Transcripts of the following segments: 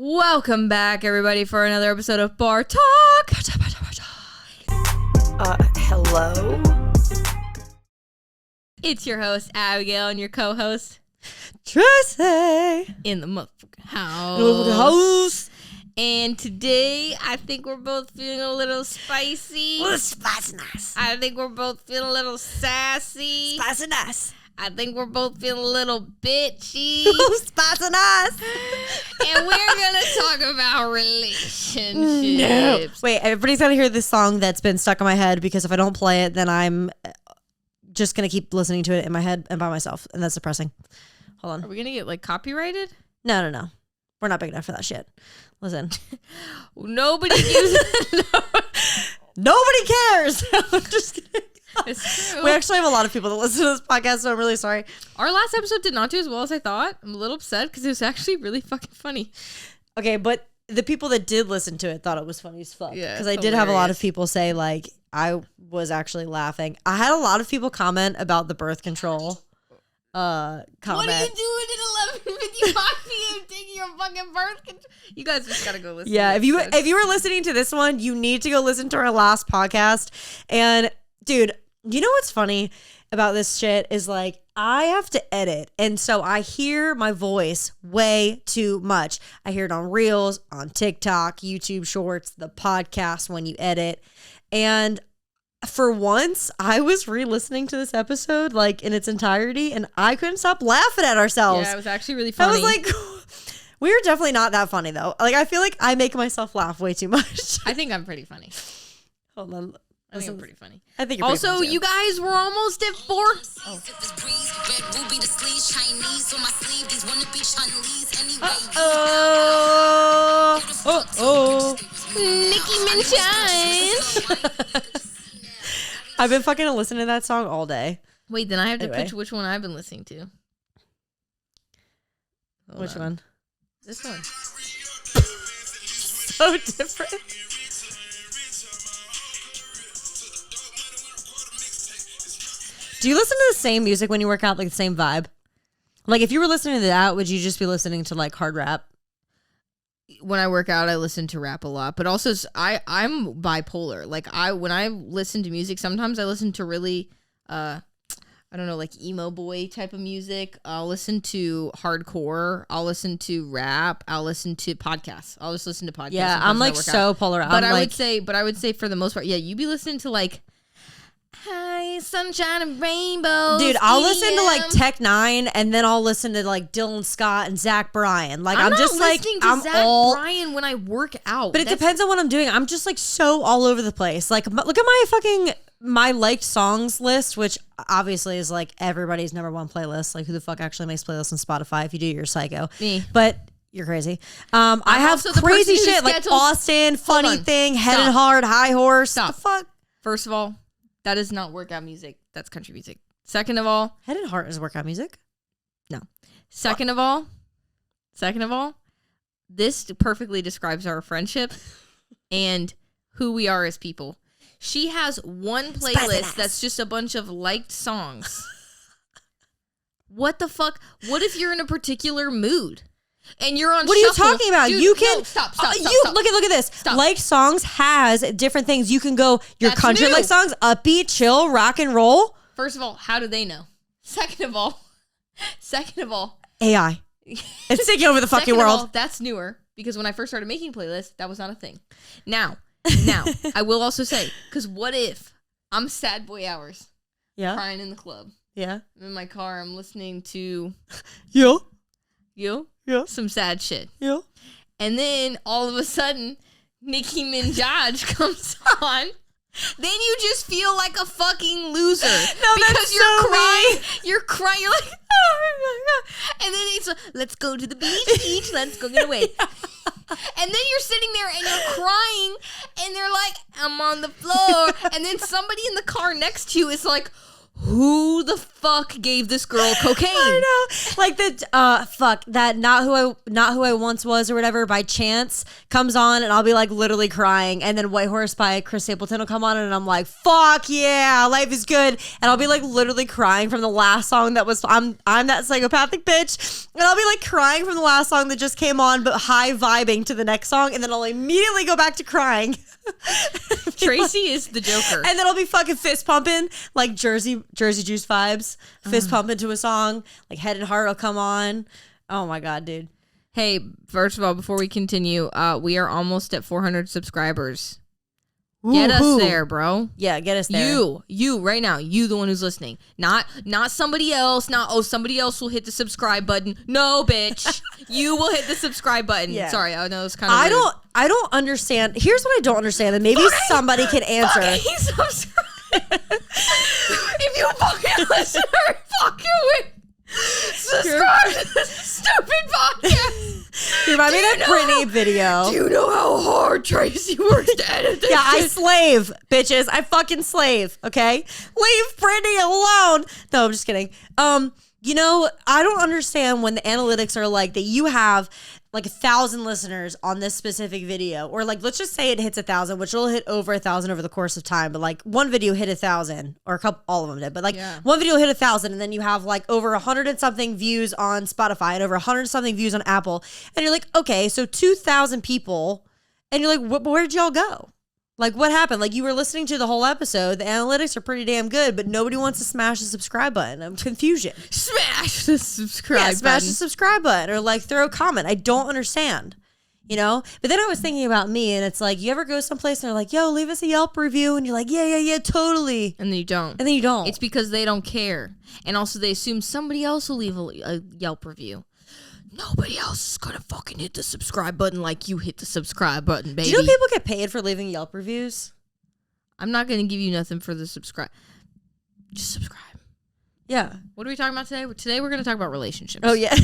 Welcome back, everybody, for another episode of BarTalk. Hello? It's your host, Abigail, and your co-host, Tracy! in the motherfucking house. And today, I think we're both feeling a little spicy. Spiciness. I think we're both feeling a little sassy. Spiciness. I think we're both feeling a little bitchy. Spiciness. And we're going to talk about relationships. No. Wait, everybody's got to hear this song that's been stuck in my head because if I don't play it, then I'm just going to keep listening to it in my head and by myself. And that's depressing. Hold on. Are we going to get, like, copyrighted? No. We're not big enough for that shit. Listen. Nobody uses Nobody cares. I'm just kidding. It's true. We actually have a lot of people that listen to this podcast, so I'm really sorry. Our last episode did not do as well as I thought. I'm a little upset because it was actually really fucking funny. Okay, but the people that did listen to it thought it was funny as fuck. Yeah, because I did hilarious. have a lot of people say, like, I was actually laughing. I had a lot of people comment about the birth control comment. What are you doing at 11:55 p.m. taking your fucking birth control? You guys just gotta go listen. Yeah, to if you were listening to this one, you need to go listen to our last podcast. And dude, you know what's funny about this shit is like I have to edit, and so I hear my voice way too much. I hear it on Reels, on TikTok, YouTube Shorts, the podcast when you edit. And for once, I was re-listening to this episode like in its entirety, and I couldn't stop laughing at ourselves. Yeah, it was actually really funny. I was like, we were definitely not that funny though. Like I feel like I make myself laugh way too much. I think I'm pretty funny. Hold on. I think I'm pretty funny. I think you're also, you guys were almost at 4. Nicki Minaj. I've been fucking listening to that song all day. Wait, then I have to pitch which one I've been listening to. Which one? This one. So different. Do you listen to the same music when you work out, like the same vibe? Like if you were listening to that, would you just be listening to like hard rap? When I work out, I listen to rap a lot, but also I'm bipolar. Like when I listen to music, sometimes I listen to really, I don't know, like emo boy type of music. I'll listen to hardcore. I'll listen to rap. I'll listen to podcasts. I'll just listen to podcasts. Yeah, I'm like so polar. But I would say for the most part, yeah, you be listening to like, hi, sunshine and rainbows. Dude, I'll listen to like Tech 9 and then I'll listen to like Dylan Scott and Zach Bryan. Like I'm just like I'm Zach all Bryan when I work out. But it depends on what I'm doing. I'm just like so all over the place. Like look at my liked songs list, which obviously is like everybody's number one playlist. Like who the fuck actually makes playlists on Spotify? If you do, you're psycho. Me. But you're crazy. I have crazy shit like Austin, Funny Thing, Head and Hard, High Horse. Stop. The fuck? First of all, that is not workout music. That's country music. Second of all, Head and Heart is workout music. No. Second of all, this perfectly describes our friendship and who we are as people. She has one playlist that's just a bunch of liked songs. What the fuck? What if you're in a particular mood? And you're on What shuffle? are you talking about? Dude, You can stop. Look at this. Stop. Like songs has different things. You can go your That's country new. like songs, upbeat, chill, rock and roll. First of all, how do they know? Second of all, AI. It's taking over the fucking world. That's newer because when I first started making playlists, that was not a thing. Now, I will also say, because what if I'm sad boy hours? Yeah. Crying in the club. Yeah. I'm in my car. I'm listening to Yeah. some sad shit. Yeah. And then all of a sudden, Nicki Minaj comes on. Then you just feel like a fucking loser. No, because that's you're so crying. mean. You're crying. You're like, oh my God. And then it's let's go to the beach. Let's go get away. And then you're sitting there and you're crying. And they're like, I'm on the floor. And then somebody in the car next to you is like, who the fuck gave this girl cocaine? I know. Like that not who I once was or whatever by chance comes on and I'll be like literally crying, and then White Horse by Chris Stapleton will come on and I'm like, fuck yeah, life is good. And I'll be like literally crying from the last song that was I'm that psychopathic bitch. And I'll be like crying from the last song that just came on, but high vibing to the next song, and then I'll immediately go back to crying. Tracy is the Joker. And then I'll be fucking fist pumping, like Jersey Juice vibes, fist pumping to a song, like Head and Heart will come on. Oh my God, dude. Hey, first of all, before we continue, we are almost at 400 subscribers. Get us there, bro. Yeah, get us there. You right now, you the one who's listening. Not somebody else. Not somebody else will hit the subscribe button. No, bitch. You will hit the subscrive button. Yeah. Sorry, I know it's kind of weird. I don't understand. Here's what I don't understand, and maybe somebody can answer. Subscribe. If you fucking listen, fucking wait. Subscribe to this stupid podcast. You remind me of that Britney video. Do you know how hard Tracy works to edit this? Yeah, I slave, bitches. I fucking slave, okay? Leave Britney alone. No, I'm just kidding. You know, I don't understand when the analytics are like that you have like 1,000 listeners on this specific video, or like, let's just say it hits 1,000, which will hit over 1,000 over the course of time. But like one video hit 1,000, or a couple, all of them did, but like one video hit 1,000, and then you have like over 100 and something views on Spotify and over 100 and something views on Apple. And you're like, okay, so 2,000 people, and you're like, where'd y'all go? Like, what happened? Like, you were listening to the whole episode. The analytics are pretty damn good, but nobody wants to smash the subscribe button. I'm confusion. Smash the subscribe button. Smash the subscribe button, or like throw a comment. I don't understand, you know? But then I was thinking about me, and it's like, you ever go someplace and they're like, yo, leave us a Yelp review. And you're like, yeah, totally. And then you don't. It's because they don't care. And also they assume somebody else will leave a Yelp review. Nobody else is gonna fucking hit the subscribe button like you hit the subscribe button, baby. Do you know people get paid for leaving Yelp reviews? I'm not gonna give you nothing for the subscribe. Just subscribe. Yeah. What are we talking about today? Today we're gonna talk about relationships. Oh yeah.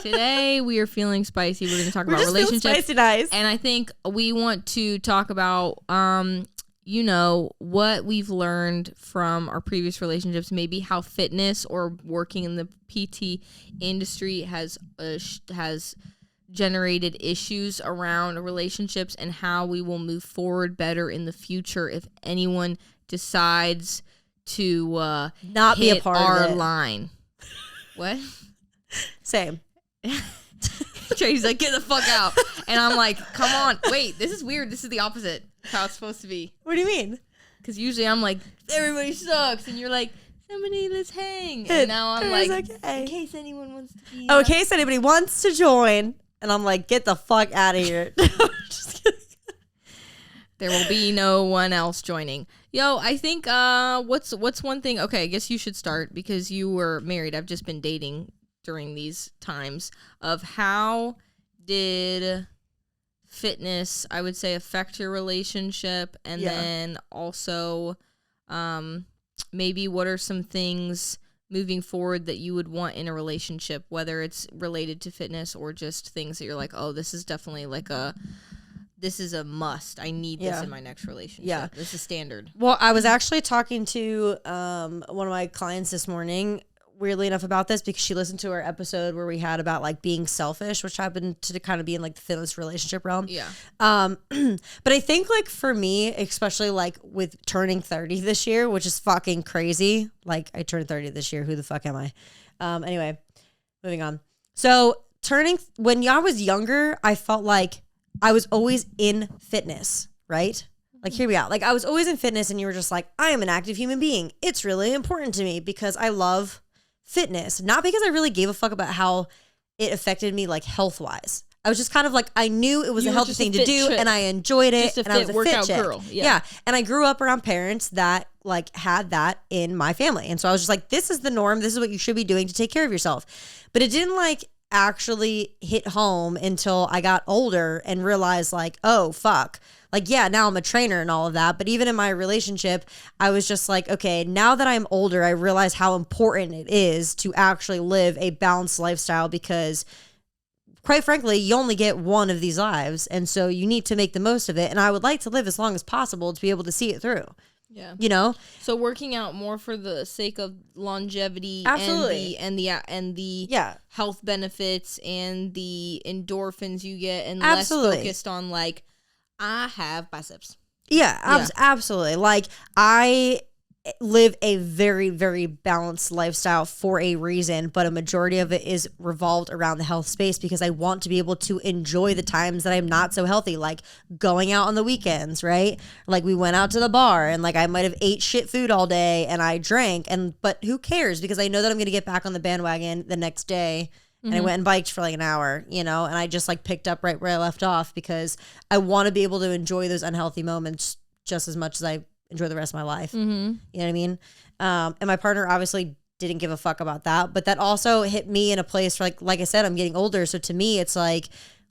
Today we are feeling spicy. We're gonna talk about relationships. Spicy nice. And I think we want to talk about you know, what we've learned from our previous relationships, maybe how fitness or working in the PT industry has generated issues around relationships, and how we will move forward better in the future if anyone decides to not be a part our of it. Line. What? Same. Tracy's like, get the fuck out. And I'm like, come on. Wait, this is weird. This is the opposite of how it's supposed to be. What do you mean? Because usually I'm like, everybody sucks. And you're like, somebody, let's hang. And now I'm like, okay. In case anyone wants to be. Oh, in case anybody wants to join. And I'm like, get the fuck out of here. Just kidding. There will be no one else joining. Yo, I think what's one thing? Okay, I guess you should start because you were married. I've just been dating during these times. Of how did fitness, I would say, affect your relationship, and then also maybe what are some things moving forward that you would want in a relationship, whether it's related to fitness or just things that you're like, oh, this is definitely like this is a must. I need this in my next relationship. Yeah. This is standard. Well, I was actually talking to one of my clients this morning, weirdly enough, about this, because she listened to our episode where we had about like being selfish, which happened to kind of be in like the fitness relationship realm. Yeah. But I think like for me, especially like with turning 30 this year, which is fucking crazy. Like I turned 30 this year. Who the fuck am I? Anyway, moving on. So when I was younger, I felt like I was always in fitness, right? Like, hear me out. Like, I was always in fitness, and you were just like, I am an active human being. It's really important to me because I love fitness. Not because I really gave a fuck about how it affected me, like, health-wise. I was just kind of like, I knew it was a healthy thing to do, and I enjoyed it, and I was a fit chick. Girl. Yeah. And I grew up around parents that, like, had that in my family. And so I was just like, this is the norm. This is what you should be doing to take care of yourself. But it didn't, like, actually hit home until I got older and realized like, oh fuck, like yeah, now I'm a trainer and all of that, but even in my relationship I was just like, okay, now that I'm older I realize how important it is to actually live a balanced lifestyle, because quite frankly you only get one of these lives, and so you need to make the most of it, and I would like to live as long as possible to be able to see it through. Yeah. You know? So working out more for the sake of longevity Absolutely. and the health benefits and the endorphins you get, and Absolutely. less focused on like, I have biceps. Yeah, absolutely. Like, I live a very, very balanced lifestyle for a reason, but a majority of it is revolved around the health space because I want to be able to enjoy the times that I'm not so healthy, like going out on the weekends, right? Like, we went out to the bar and like I might have ate shit food all day and I drank, but who cares, because I know that I'm going to get back on the bandwagon the next day. And I went and biked for like an hour, you know, and I just like picked up right where I left off because I want to be able to enjoy those unhealthy moments just as much as I enjoy the rest of my life. You know what I mean? And my partner obviously didn't give a fuck about that, but that also hit me in a place where, like I said, I'm getting older. So to me, it's like,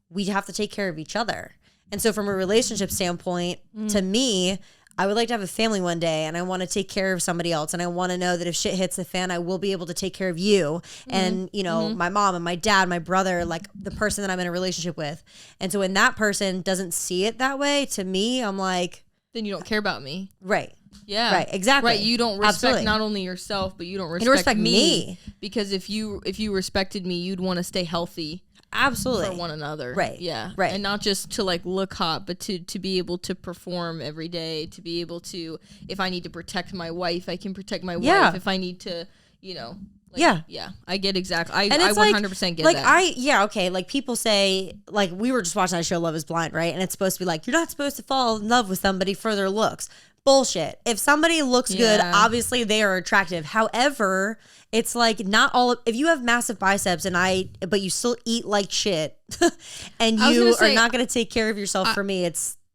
we have to take care of each other. And so from a relationship standpoint, to me, I would like to have a family one day, and I want to take care of somebody else. And I want to know that if shit hits the fan, I will be able to take care of you and, you know, my mom and my dad, my brother, like the person that I'm in a relationship with. And so when that person doesn't see it that way, to me, I'm like, then you don't care about me. Right. Yeah. Right. Exactly. Right. You don't respect not only yourself, but you don't respect me. Because if you respected me, you'd want to stay healthy. Absolutely. For one another. Right. Yeah. Right. And not just to like look hot, but to be able to perform every day, to be able to, if I need to protect my wife, I can protect my wife. If I need to, you know. Like, yeah. I get exactly. I 100% get like, that. Okay. Like, people say, like, we were just watching that show Love is Blind, right? And it's supposed to be like, you're not supposed to fall in love with somebody for their looks. Bullshit. If somebody looks good, obviously they are attractive. However, it's like, not all, if you have massive biceps but you still eat like shit and you are not going to take care of yourself, for me,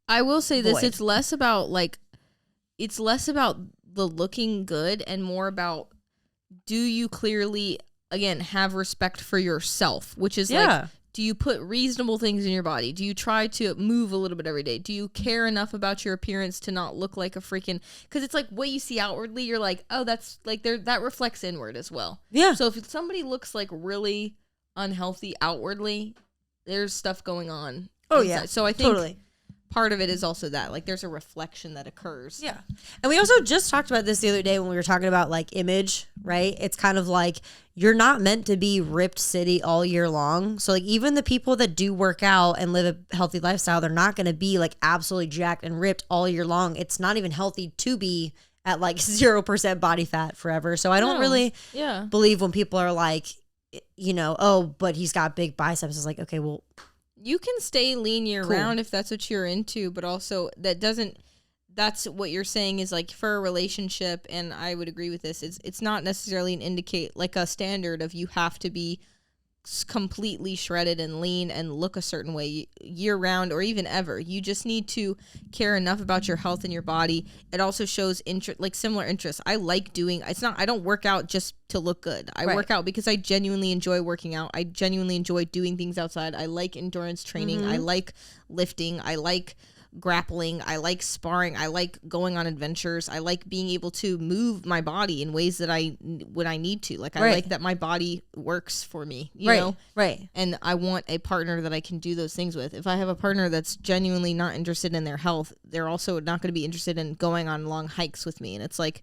I will say this, it's less about the looking good and more about, do you clearly, again, have respect for yourself, which is like, do you put reasonable things in your body? Do you try to move a little bit every day? Do you care enough about your appearance to not look like a freaking... Because it's like what you see outwardly, you're like, oh, that's like... that reflects inward as well. Yeah. So if somebody looks like really unhealthy outwardly, there's stuff going on. Oh, inside. Yeah. So I think part of it is also that. Like, there's a reflection that occurs. Yeah. And we also just talked about this the other day when we were talking about, like, image, right? It's kind of like... You're not meant to be ripped city all year long. So like, even the people that do work out and live a healthy lifestyle, they're not going to be like absolutely jacked and ripped all year long. It's not even healthy to be at like 0% body fat forever. So I don't really believe when people are like, you know, oh, but he's got big biceps. It's like, okay, well, you can stay lean year round if that's what you're into, but also that's what you're saying is like, for a relationship, and I would agree with this, it's not necessarily an indicate like a standard of you have to be completely shredded and lean and look a certain way year round or even ever. You just need to care enough about your health and your body. It also shows like similar interests. I like doing, I don't work out just to look good. I work out because I genuinely enjoy working out. I genuinely enjoy doing things outside. I like endurance training. I like lifting. I like grappling. I like sparring. I like going on adventures. I like being able to move my body in ways that when I need to. Like, I like that my body works for me, you know? Right. And I want a partner that I can do those things with. If I have a partner that's genuinely not interested in their health, they're also not going to be interested in going on long hikes with me. And it's like,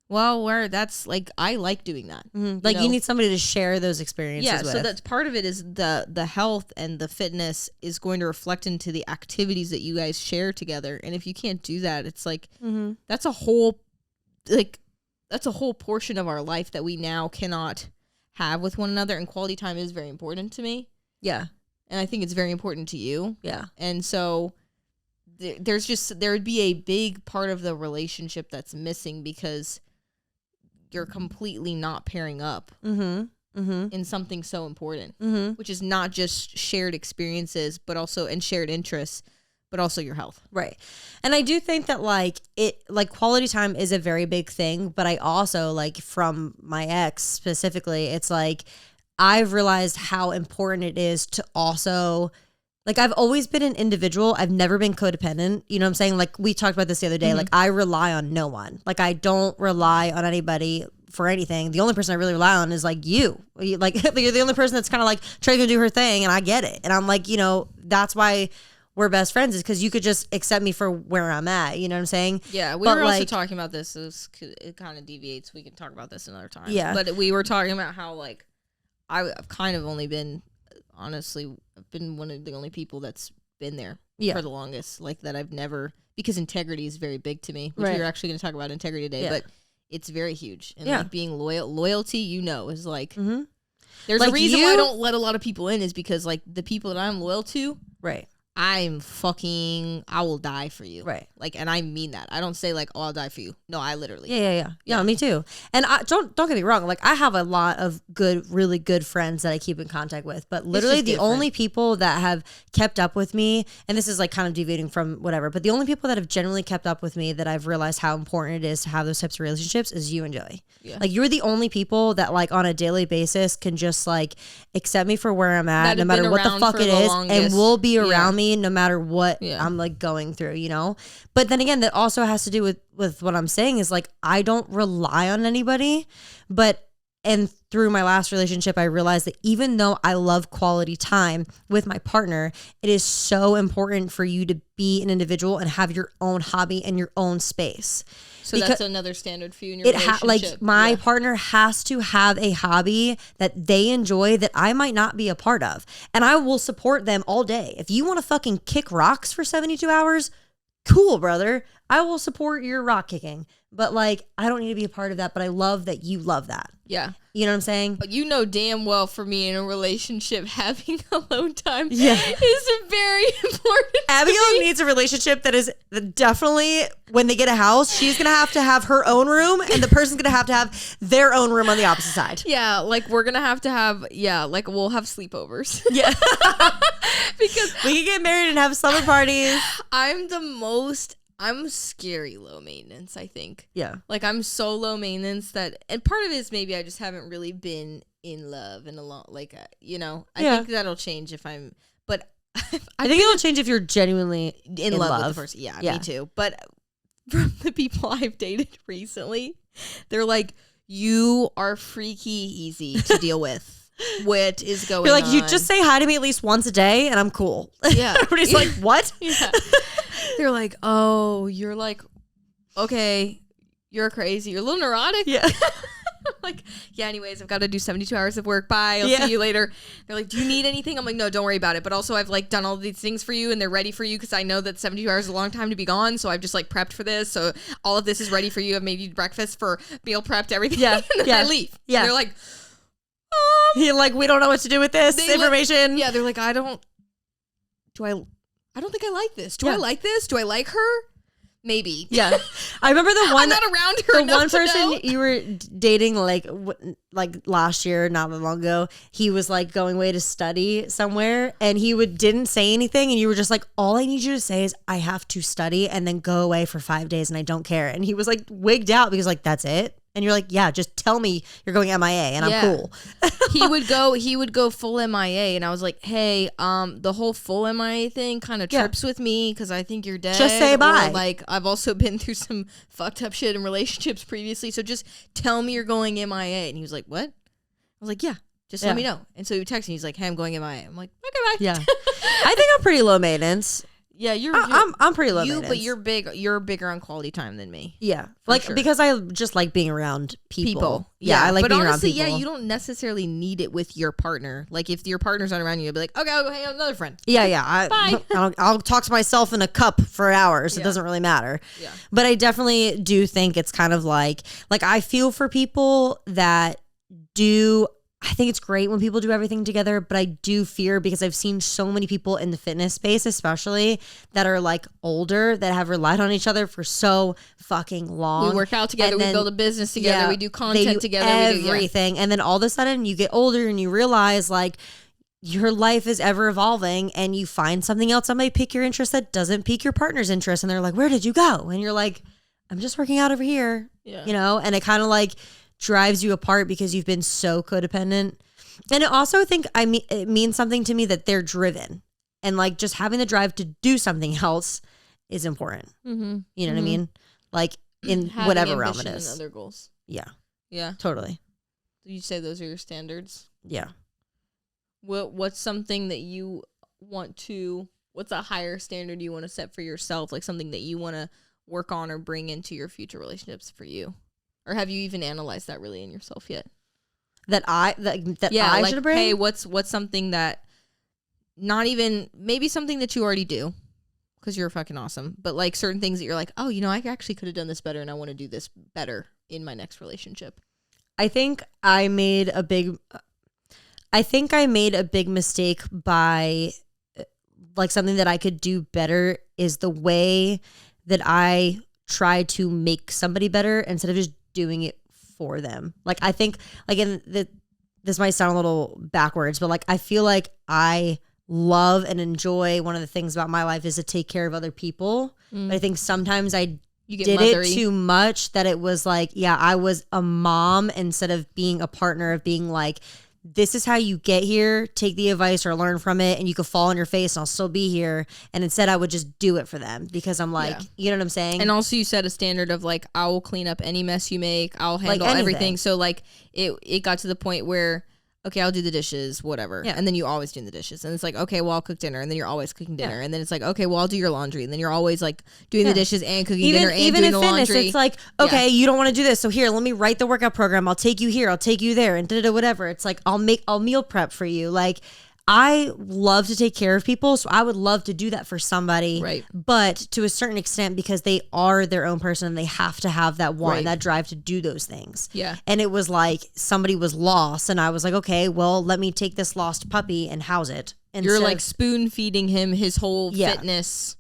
well, that's like, I like doing that. Like, you need somebody to share those experiences with. So that's part of it, is the health and the fitness is going to reflect into the activities that you guys share together. And if you can't do that, it's like, that's a whole portion of our life that we now cannot have with one another. And quality time is very important to me. Yeah. And I think it's very important to you. Yeah. And so there would be a big part of the relationship that's missing because you're completely not pairing up in something so important, which is not just shared experiences, but also shared interests, but also your health. Right. And I do think that like quality time is a very big thing, but I also, like, from my ex specifically, it's like, I've realized how important it is to also, like, I've always been an individual. I've never been codependent. You know what I'm saying? Like, we talked about this the other day. Like, I rely on no one. Like, I don't rely on anybody for anything. The only person I really rely on is like you. Like, you're the only person that's kind of like trying to do her thing, and I get it. And I'm like, you know, that's why we're best friends is because you could just accept me for where I'm at. You know what I'm saying? Yeah, we But were also like, talking about this. It kind of deviates. We can talk about this another time. Yeah. But we were talking about how, like, I've kind of only been, honestly, I've been one of the only people that's been there for the longest. Like, that I've never, because integrity is very big to me, which we're actually going to talk about integrity today, but it's very huge. And, like, being loyalty, is like, there's like a reason why I don't let a lot of people in is because, like, the people that I'm loyal to, right. I will die for you. Right. Like, and I mean that. I don't say like, oh, I'll die for you. No, I literally. Yeah, me too. And don't get me wrong. Like, I have a lot of really good friends that I keep in contact with, but literally the only people that have kept up with me, and this is like kind of deviating from whatever, but the only people that have generally kept up with me that I've realized how important it is to have those types of relationships is you and Joey. Yeah. Like, you're the only people that like on a daily basis can just like accept me for where I'm at, no matter what the fuck it is, and will be around me no matter what I'm like going through, you know? But then again, that also has to do with what I'm saying is like, I don't rely on anybody, and through my last relationship, I realized that even though I love quality time with my partner, it is so important for you to be an individual and have your own hobby and your own space. So that's another standard for you in your relationship. Like, my partner has to have a hobby that they enjoy that I might not be a part of. And I will support them all day. If you want to fucking kick rocks for 72 hours, cool, brother. I will support your rock kicking. But like, I don't need to be a part of that, but I love that you love that. Yeah. You know what I'm saying? But you know damn well for me in a relationship, having alone time is very important. Abigail needs a relationship that is definitely, when they get a house, she's going to have her own room and the person's going to have their own room on the opposite side. Yeah, like we're going to have, like we'll have sleepovers. Yeah. Because we can get married and have summer parties. I'm scary low maintenance, I think. Yeah. Like, I'm so low maintenance and part of it is maybe I just haven't really been in love in a long, like, I think that'll change but I think it'll change if you're genuinely in love with the person. Yeah, me too. But from the people I've dated recently, they're like, you are freaky easy to deal with. What is going on? You're like, you just say hi to me at least once a day and I'm cool. Yeah. Everybody's like, what? Yeah. They're like, oh, you're like, okay, you're crazy. You're a little neurotic. Yeah. Like, yeah, anyways, I've got to do 72 hours of work. Bye. I'll see you later. They're like, do you need anything? I'm like, no, don't worry about it. But also I've like done all these things for you and they're ready for you because I know that 72 hours is a long time to be gone. So I've just like prepped for this. So all of this is ready for you. I've made you breakfast for meal prepped, everything. Yeah. And then I leave. Yeah. And they're like, you're like, we don't know what to do with this information. They're like, I don't think I like this. Do I like this? Do I like her? Maybe. Yeah. I remember the one. I'm not around her. The one person you were dating like last year, not that long ago, he was like going away to study somewhere and he didn't say anything. And you were just like, all I need you to say is I have to study and then go away for 5 days and I don't care. And he was like wigged out because like, that's it. And you're like, yeah, just tell me you're going MIA and I'm cool. he would go full MIA and I was like, hey, the whole full MIA thing kind of trips with me because I think you're dead. Just say bye. Or, like, I've also been through some fucked up shit in relationships previously, so just tell me you're going MIA. And he was like, what? I was like, yeah, just let me know. And so he texted me, he's like, hey, I'm going MIA. I'm like, okay, bye. Yeah. I think I'm pretty low maintenance. Yeah, I'm pretty low maintenance. But you're bigger on quality time than me. Yeah, like sure. Because I just like being around people. Yeah, I like but being honestly, around people. Yeah, you don't necessarily need it with your partner. Like if your partner's not around you, you'll be like, okay, I'll go hang out with another friend. Yeah. Bye. I'll talk to myself in a cup for hours. It doesn't really matter. Yeah. But I definitely do think it's kind of like I feel for people that do. I think it's great when people do everything together, but I do fear because I've seen so many people in the fitness space, especially that are like older, that have relied on each other for so fucking long. We work out together, we build a business together, we do content together, everything. We do. And then all of a sudden you get older and you realize like your life is ever evolving and you find something else that might pique your interest that doesn't pique your partner's interest. And they're like, where did you go? And you're like, I'm just working out over here, you know? And it kind of like drives you apart because you've been so codependent. And I also think it means something to me that they're driven and like just having the drive to do something else is important. Mm-hmm. You know what I mean? Like in having whatever realm it is. And other goals. Yeah, totally. You say those are your standards? Yeah. What's something that you want to what's a higher standard you want to set for yourself? Like something that you want to work on or bring into your future relationships for you? Or have you even analyzed that really in yourself yet? That I like, should bring? Hey, what's something that not even maybe something that you already do because you're fucking awesome, but like certain things that you're like, oh, I actually could have done this better and I want to do this better in my next relationship. I think I made a big mistake by like something that I could do better is the way that I try to make somebody better instead of just doing it for them. Like I think like this might sound a little backwards, but like I feel like I love and enjoy one of the things about my life is to take care of other people. But I think sometimes I did mothery. It too much that it was like, I was a mom instead of being a partner of being like, this is how you get here, take the advice or learn from it, and you could fall on your face and I'll still be here. And instead I would just do it for them because I'm like, you know what I'm saying? And also you set a standard of like, I will clean up any mess you make. I'll handle everything. So like it got to the point where, okay, I'll do the dishes, whatever. Yeah. And then you always do the dishes. And it's like, okay, well, I'll cook dinner. And then you're always cooking dinner. Yeah. And then it's like, okay, well, I'll do your laundry. And then you're always like doing the dishes and cooking dinner and doing the laundry. It's like, okay, you don't want to do this. So here, let me write the workout program. I'll take you here. I'll take you there and whatever. It's like, I'll meal prep for you. Like, I love to take care of people, so I would love to do that for somebody. Right. But to a certain extent, because they are their own person, they have to have that want, that drive to do those things. Yeah. And it was like somebody was lost, and I was like, okay, well, let me take this lost puppy and house it. And you're like spoon feeding him his whole fitness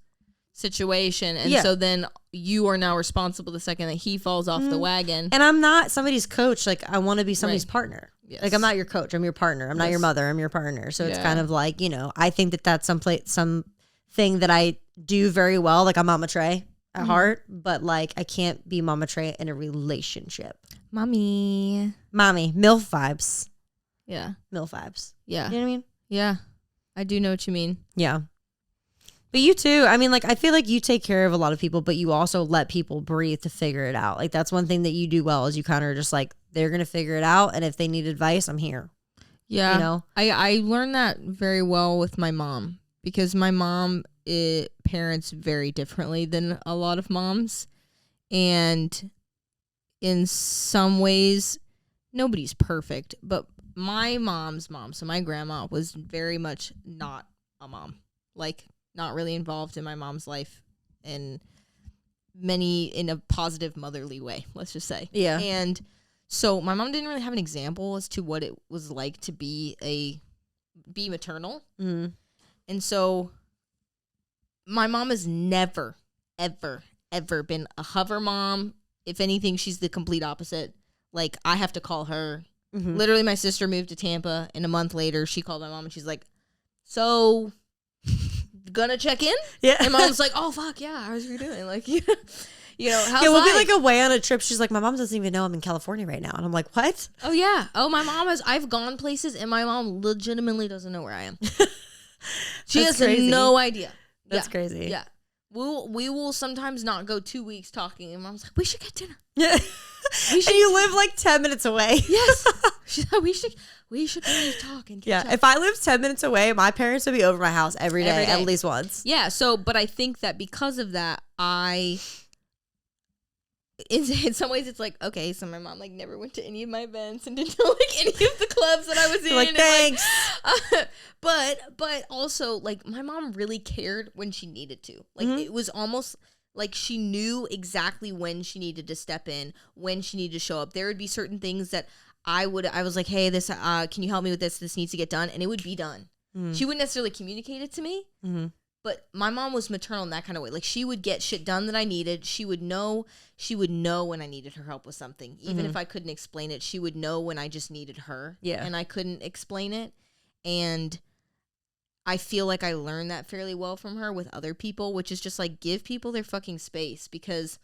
situation, and so then you are now responsible the second that he falls off the wagon. And I'm not somebody's coach. Like I want to be somebody's partner. Yes. Like I'm not your coach. I'm your partner. I'm not your mother. I'm your partner. So it's kind of like, I think that that's something that I do very well. Like I'm Mama Trey at heart, but like I can't be Mama Trey in a relationship. Mommy, MILF vibes. Yeah. MILF vibes. Yeah. You know what I mean? Yeah. I do know what you mean. Yeah. But you too. I mean, like, I feel like you take care of a lot of people, but you also let people breathe to figure it out. Like, that's one thing that you do well is you kind of are just like, they're going to figure it out. And if they need advice, I'm here. Yeah. I learned that very well with my mom because my mom parents very differently than a lot of moms. And in some ways, nobody's perfect. But my mom's mom, so my grandma, was very much not a mom. Like, not really involved in my mom's life in a positive motherly way, let's just say. Yeah. And so my mom didn't really have an example as to what it was like to be maternal. Mm. And so my mom has never, ever, ever been a hover mom. If anything, she's the complete opposite. Like, I have to call her. Mm-hmm. Literally, my sister moved to Tampa, and a month later, she called my mom, and she's like, so... gonna check in? Yeah. And mom's like, oh fuck yeah, how's you doing? Like, how's we'll be like away on a trip. She's like, my mom doesn't even know I'm in California right now. And I'm like, what? Oh yeah. Oh, my mom I've gone places and my mom legitimately doesn't know where I am. She has no idea. That's crazy. Yeah. We will sometimes not go 2 weeks talking and mom's like, we should get dinner. Yeah. And you live like 10 minutes away. Yes. She's like, we should really talk and catch up. If I lived 10 minutes away, my parents would be over my house every day. At least once. Yeah. So, but I think that because of that, in some ways it's like, okay, so my mom like never went to any of my events and didn't know like any of the clubs that I was in. Like, thanks. But also like my mom really cared when she needed to. Like it was almost like she knew exactly when she needed to step in, when she needed to show up. There would be certain things that I was like, hey, this, can you help me with this? This needs to get done. And it would be done. Mm-hmm. She wouldn't necessarily communicate it to me, but my mom was maternal in that kind of way. Like she would get shit done that I needed. She would know when I needed her help with something. Even if I couldn't explain it, she would know when I just needed her. Yeah. And I couldn't explain it. And I feel like I learned that fairly well from her with other people, which is just like give people their fucking space because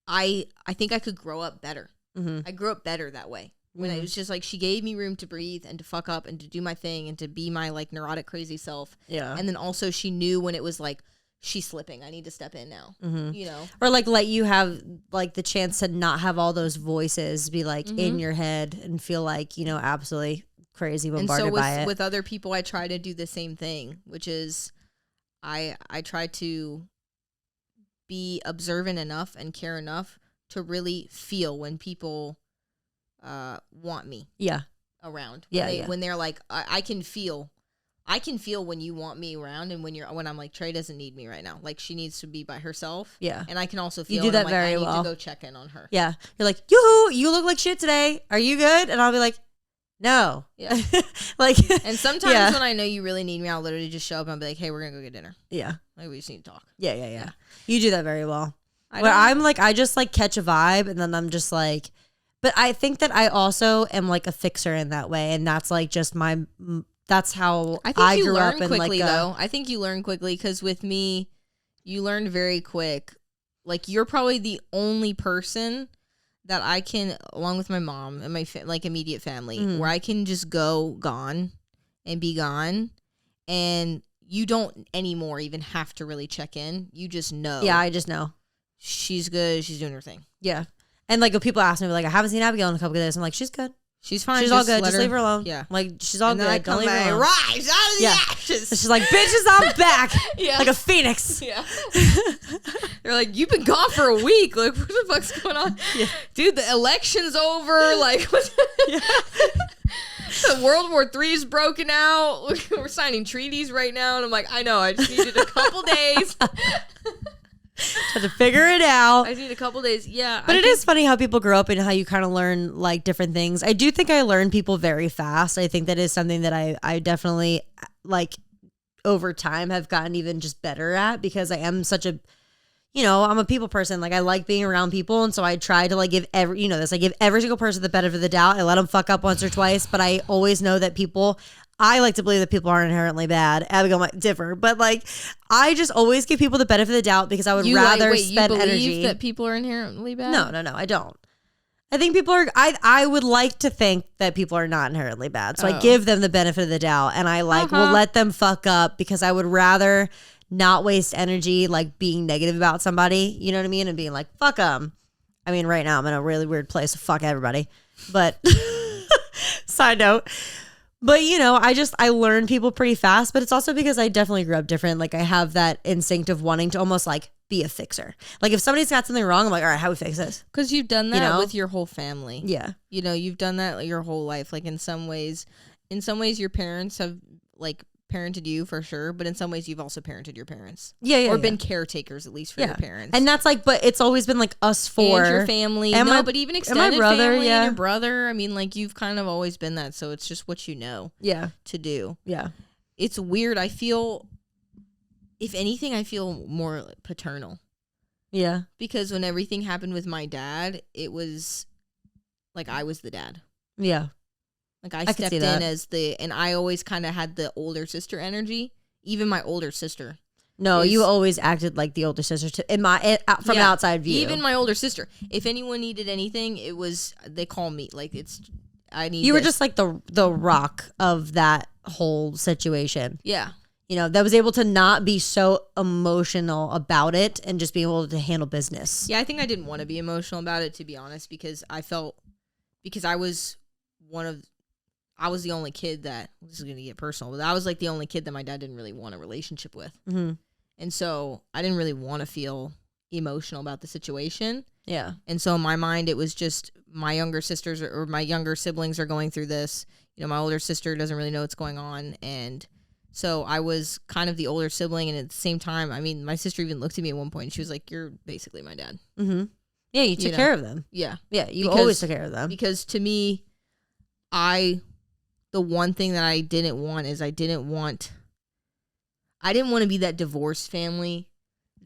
I think I could grow up better. Mm-hmm. I grew up better that way. When it was just like she gave me room to breathe and to fuck up and to do my thing and to be my like neurotic crazy self. Yeah. And then also she knew when it was like she's slipping. I need to step in now. Mm-hmm. Or like let you have like the chance to not have all those voices be like in your head and feel like, absolutely crazy bombarded by it. With other people, I try to do the same thing, which is I try to be observant enough and care enough to really feel when people want me Yeah. around. Yeah, When they're like, I can feel when you want me around, and when I'm like, Trey doesn't need me right now. Like, she needs to be by herself. Yeah. And I can also feel You do that I'm very I need well. to go check in on her. Yeah. You're like, yoo-hoo, you look like shit today. Are you good? And I'll be like, no. Yeah. Like, and sometimes when I know you really need me, I'll literally just show up and I'll be like, hey, we're gonna go get dinner. Yeah. Like, we just need to talk. Yeah. You do that very well. Where I'm like, I just like catch a vibe, and then I'm just like, but I think that I also am like a fixer in that way, and that's like just that's how I think you grew learn up in quickly, like though. I think you learn quickly, because with me, you learned very quick. Like, you're probably the only person that I can, along with my mom and my immediate family, where I can just go gone and be gone, and you don't anymore even have to really check in. You just know. Yeah, I just know. She's good. She's doing her thing. Yeah. And like, if people ask me, like, I haven't seen Abigail in a couple of days, I'm like, she's good. She's fine. She's all good. Just leave her alone. Yeah. Like, she's all and good. Don't leave her alone. Rise out of the ashes. And she's like, bitches, I'm back. Yeah. Like a phoenix. Yeah. They're like, you've been gone for a week. Like, what the fuck's going on? Yeah. Dude, the election's over. Like, what? Yeah. The World War III's broken out. We're signing treaties right now. And I'm like, I know. I just needed a couple days. Had to figure it out. I need a couple days. Yeah. But it is funny how people grow up and how you kind of learn like different things. I do think I learn people very fast. I think that is something that I definitely like over time have gotten even just better at, because I am such a, I'm a people person. Like, I like being around people. And so I try to like give I give every single person the benefit of the doubt. I let them fuck up once or twice, but I always know that I like to believe that people aren't inherently bad. Abigail might differ, but like, I just always give people the benefit of the doubt, because I would rather spend you believe energy. That people are inherently bad? No, I don't. I think people are. I would like to think that people are not inherently bad, so I give them the benefit of the doubt, and I will let them fuck up, because I would rather not waste energy like being negative about somebody. You know what I mean? And being like, fuck them. I mean, right now I'm in a really weird place. So fuck everybody. But side note. But, I learn people pretty fast, but it's also because I definitely grew up different. Like, I have that instinct of wanting to almost like be a fixer. Like, if somebody's got something wrong, I'm like, all right, how do we fix this? Because you've done that with your whole family. Yeah. You've done that your whole life. Like, in some ways your parents have like parented you for sure, but in some ways you've also parented your parents. Yeah. Or been caretakers at least for your parents. And that's like, but it's always been like us four. And your family. But even extended family and your brother. I mean, like, you've kind of always been that, so it's just what you know to do. Yeah. It's weird. I feel, if anything, I feel more paternal. Yeah. Because when everything happened with my dad, it was like I was the dad. Yeah. Like, I stepped in and I always kind of had the older sister energy. Even my older sister. No, you always acted like the older sister from an outside view. Even my older sister. If anyone needed anything, they call me. Like, you were just like the rock of that whole situation. Yeah. That was able to not be so emotional about it and just be able to handle business. Yeah, I think I didn't want to be emotional about it, to be honest, because I was I was the only kid that, this is going to get personal, but I was like the only kid that my dad didn't really want a relationship with. Mm-hmm. And so I didn't really want to feel emotional about the situation. Yeah. And so in my mind, it was just my younger sisters or my younger siblings are going through this. My older sister doesn't really know what's going on. And so I was kind of the older sibling. And at the same time, I mean, my sister even looked at me at one point and she was like, you're basically my dad. Mm-hmm. Yeah, you took care of them. Yeah. Yeah, always took care of them. Because to me, the one thing that I didn't want is I didn't want to be that divorced family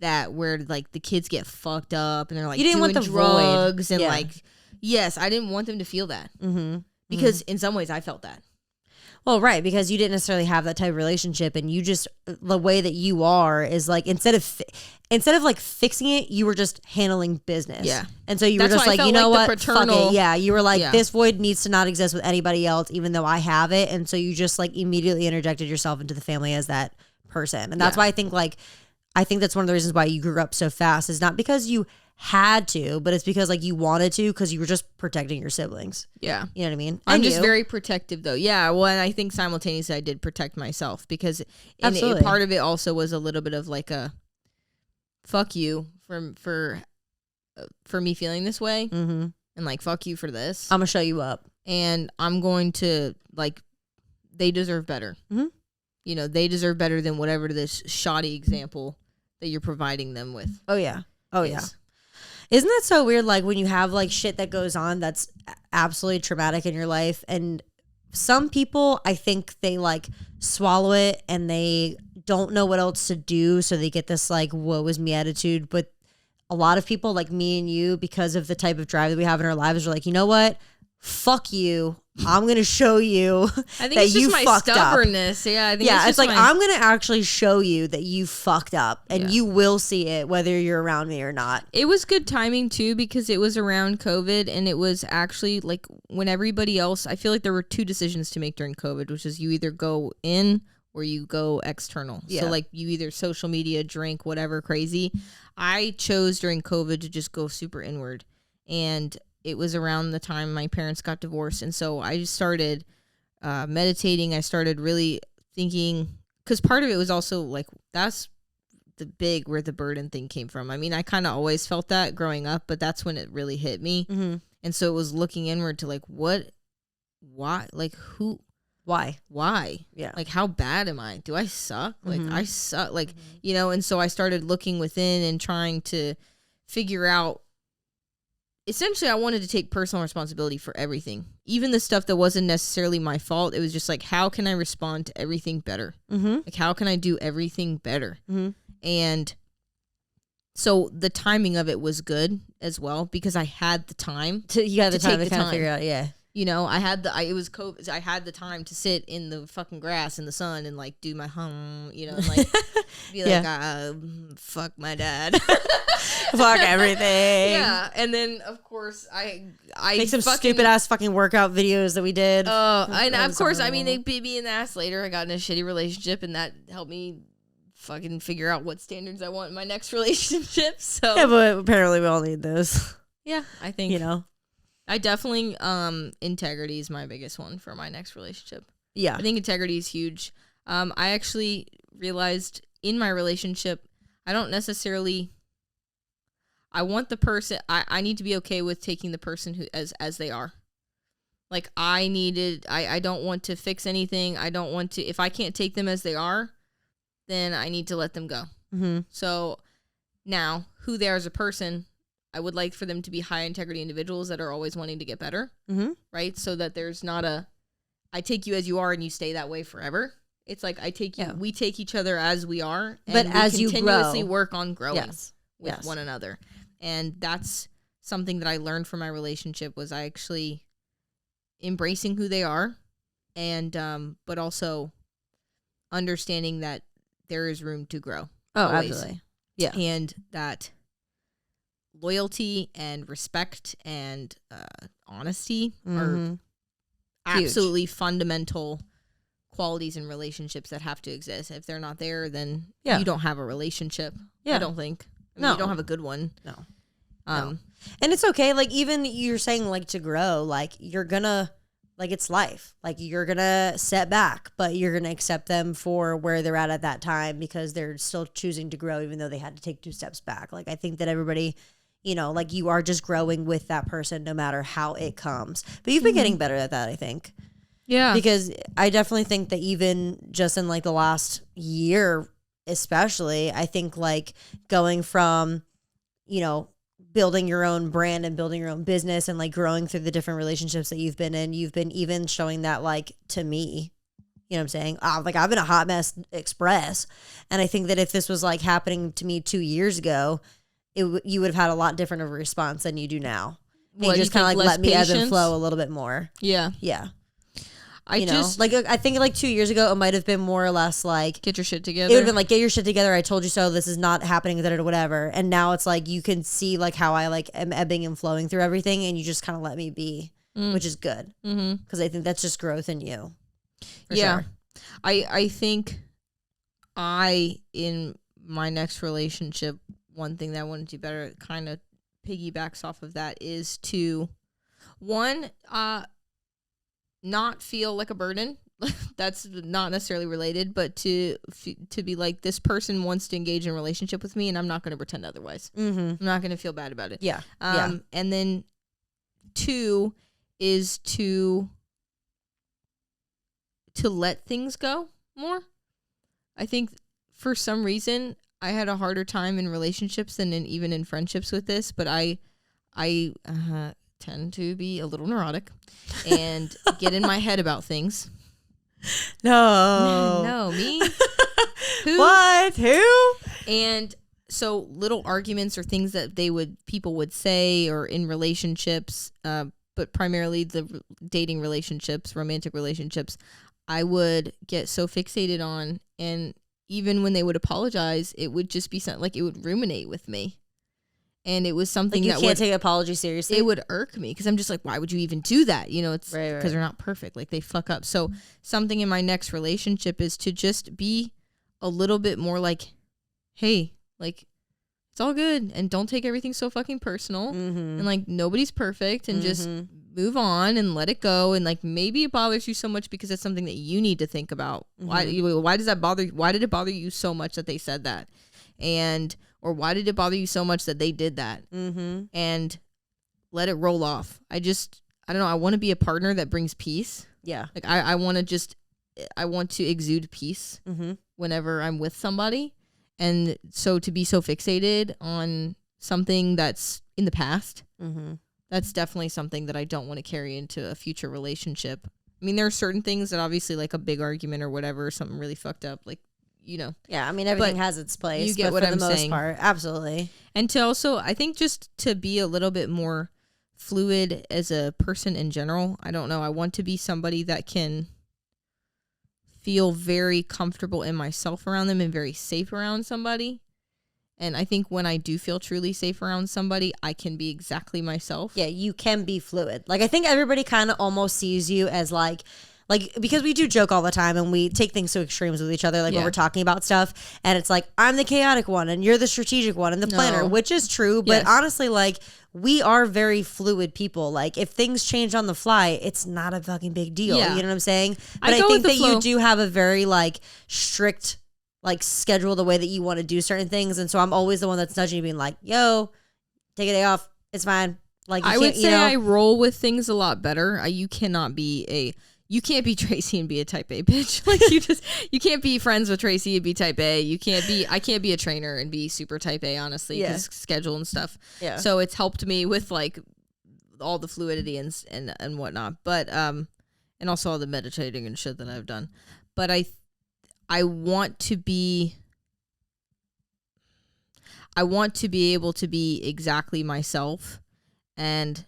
where like the kids get fucked up and they're like you didn't doing want the drugs void. And yeah. like, yes, I didn't want them to feel that. Mm-hmm. Because in some ways I felt that. Well, right, because you didn't necessarily have that type of relationship, and you just, the way that you are is like, instead of like fixing it, you were just handling business. Yeah. And so you were just like, you know what, fuck it. Yeah, you were like, this void needs to not exist with anybody else, even though I have it. And so you just like immediately interjected yourself into the family as that person. And that's why I think that's one of the reasons why you grew up so fast, is not because you had to, but it's because like you wanted to because you were just protecting your siblings. Yeah. You know what I mean? I'm And just you. very protective though. Yeah. Well, and I think simultaneously I did protect myself because Absolutely. part of it also was a little bit of like a fuck you for me feeling this way, Mm-hmm. and like fuck you for this. I'm gonna show you up, and I'm going to like they deserve better. Mm-hmm. You know, they deserve better than whatever this shoddy example that you're providing them with. Oh yeah. Oh yeah. is. Isn't that so weird? Like when you have like shit that goes on that's absolutely traumatic in your life, and some people, I think they like swallow it and they don't know what else to do, so they get this like woe is me attitude. But a lot of people like me and you, because of the type of drive that we have in our lives, are like, you know what? Fuck you. I'm gonna show you I think that it's you just my fucked up. stubbornness. Yeah, I think It's like my, I'm gonna actually show you that you fucked up, and Yeah. you will see it whether you're around me or not. It was good timing too because it was around COVID, and it was actually like when everybody else. I feel like there were two decisions to make during COVID, which is you either go in or you go external. Yeah. So like you either social media, drink, whatever crazy. I chose during COVID to just go super inward, and it was around the time my parents got divorced, and so I just started meditating. I started really thinking, because part of it was also like that's where the burden thing came from. I mean, I kind of always felt that growing up, but that's when it really hit me. Mm-hmm. And so it was looking inward to like why, like who, Why? Yeah. like how bad am I? Do I suck? Like Mhm. I suck, like you know. And so I started looking within and trying to figure out. Essentially, I wanted to take personal responsibility for everything, even the stuff that wasn't necessarily my fault. It was just like, how can I respond to everything better? Mm-hmm. Like, how can I do everything better? Mm-hmm. And so the timing of it was good as well because I had the time. You got the To time take to the kind of time. figure out. Yeah. You know, I had it was COVID. I had the time to sit in the fucking grass in the sun and like do my you know, and like be like, fuck my dad. Fuck everything. Yeah, and then of course I Make some stupid ass fucking workout videos that we did. Oh, and That of was course, I mean, horrible. they beat me in the ass later. I got in a shitty relationship, and that helped me fucking figure out what standards I want in my next relationship. So Yeah, but apparently we all need those. yeah, I think You know. I definitely integrity is my biggest one for my next relationship. Yeah. I think integrity is huge. I actually realized in my relationship, I don't necessarily. I want the person. I need to be okay with taking the person who as they are. Like I don't want to fix anything. I don't want to. If I can't take them as they are, then I need to let them go. Mm-hmm. So now, who they are as a person, I would like for them to be high integrity individuals that are always wanting to get better, Mm-hmm. right? So that there's not I take you as you are and you stay that way forever. It's like I take you, we take each other as we are, and But we as you continuously grow. work on growing Yes. with Yes. one another. And that's something that I learned from my relationship was I actually embracing who they are, and but also understanding that there is room to grow. Oh, always. absolutely. Yeah. And that loyalty and respect and honesty are Mhm. Huge. absolutely fundamental qualities in relationships that have to exist. If they're not there, then Yeah. you don't have a relationship. Yeah. I don't think. I mean, No. you don't have a good one. No. Um, And it's okay. Like, even you're saying, like, to grow, like, you're gonna, like, it's life. Like, you're gonna set back, but you're gonna accept them for where they're at that time because they're still choosing to grow, even though they had to take 2 steps back. Like, I think that everybody, you know, like, you are just growing with that person no matter how it comes. But you've been getting better at that, I think. yeah. Because I definitely think that even just in, like, the last year, especially, I think, like, going from, you know, building your own brand and building your own business and like growing through the different relationships that you've been in, you've been even showing that, like, to me, you know what I'm saying? Like, I've been a hot mess express. And I think that if this was like happening to me 2 years ago, you would have had a lot different of a response than you do now. And What, you you just kind of think like less let me ebb and patience? flow a little bit more. Yeah. Yeah. I You know, just like, I think like 2 years ago, it might have been more or less like, get your shit it together. would have been like, get your shit together. I told you so. This is not happening, or whatever. And now it's like, you can see like how I like am ebbing and flowing through everything. And you just kind of let me be, which is good. Mm-hmm. Because I think that's just growth in you. For Yeah. sure. I think in my next relationship, one thing that I want to do better, kind of piggybacks off of that is to, one, not feel like a burden. That's not necessarily related, but to be like, this person wants to engage in a relationship with me, and I'm not going to pretend otherwise. I'm not going to feel bad about it. Yeah. And then 2 is to let things go more. I think for some reason I had a harder time in relationships than even in friendships with this, but I tend to be a little neurotic and get in my head about things. No, me. Who? What? Who? And so little arguments or things that people would say, or in relationships, but primarily the dating relationships, romantic relationships, I would get so fixated on, and even when they would apologize, it would just be something like, it would ruminate with me. And it was something like, you can't take an apology seriously. It would irk me, because I'm just like, why would you even do that? You know, it's because they're not perfect. Like, they fuck up. So something in my next relationship is to just be a little bit more like, hey, like, it's all good, and don't take everything so fucking personal. And like, nobody's perfect, and just move on and let it go. And like, maybe it bothers you so much because it's something that you need to think about. Why does that bother you? Why did it bother you so much that they said that? Or why did it bother you so much that they did that? And let it roll off. I don't know. I want to be a partner that brings peace. Yeah. Like, I want to exude peace whenever I'm with somebody. And so to be so fixated on something that's in the past, that's definitely something that I don't want to carry into a future relationship. I mean, there are certain things that obviously, like a big argument or whatever, something really fucked up, like, you know. Yeah, I mean, everything has its place. You get what I'm saying. For the most part, absolutely. And to also, I think, just to be a little bit more fluid as a person in general. I don't know. I want to be somebody that can feel very comfortable in myself around them and very safe around somebody. And I think when I do feel truly safe around somebody, I can be exactly myself. Yeah, you can be fluid. Like, I think everybody kind of almost sees you as like, because we do joke all the time and we take things to extremes with each other, like when we're talking about stuff, and it's like, I'm the chaotic one and you're the strategic one and the planner, which is true. But honestly, like, we are very fluid people. Like, if things change on the fly, it's not a fucking big deal. You know what I'm saying? But I think that you do have a very like strict like schedule, the way that you want to do certain things. And so I'm always the one that's nudging you, being like, yo, take a day off. It's fine. Like, I would say I roll with things a lot better. You can't be Tracy and be a type A bitch. Like, you can't be friends with Tracy and be type A. I can't be a trainer and be super type A, honestly, because schedule and stuff. Yeah. So it's helped me with like all the fluidity and whatnot. But and also all the meditating and shit that I've done. But I want to be able to be exactly myself and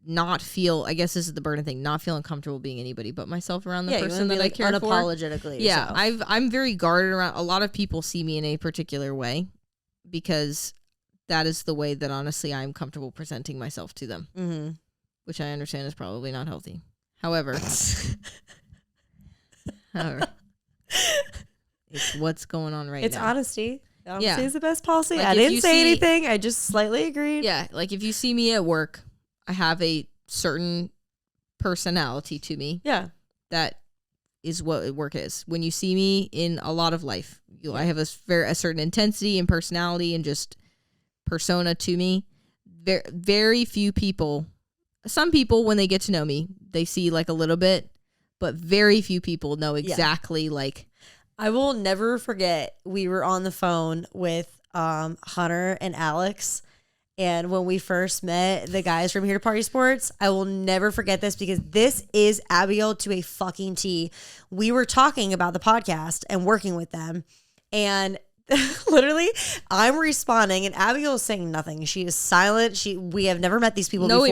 not feel, I guess this is the burden thing, not feeling comfortable being anybody but myself around the person that I care for. Unapologetically yourself. I'm very guarded around. A lot of people see me in a particular way because that is the way that honestly I'm comfortable presenting myself to them, which I understand is probably not healthy. However, it's what's going on right now. It's honesty. Honesty is the best policy. Like, I didn't say anything. I just slightly agreed. Yeah, like if you see me at work, I have a certain personality to me. Yeah. That is what work is. When you see me in a lot of life, I have a certain intensity and personality and just persona to me. Very few people, some people, when they get to know me, they see like a little bit, but very few people know exactly like. I will never forget, we were on the phone with Hunter and Alex. And when we first met the guys from Here to Party Sports, I will never forget this because this is Abigail to a fucking T. We were talking about the podcast and working with them. And literally, I'm responding and Abigail is saying nothing. She is silent. We have never met these people before.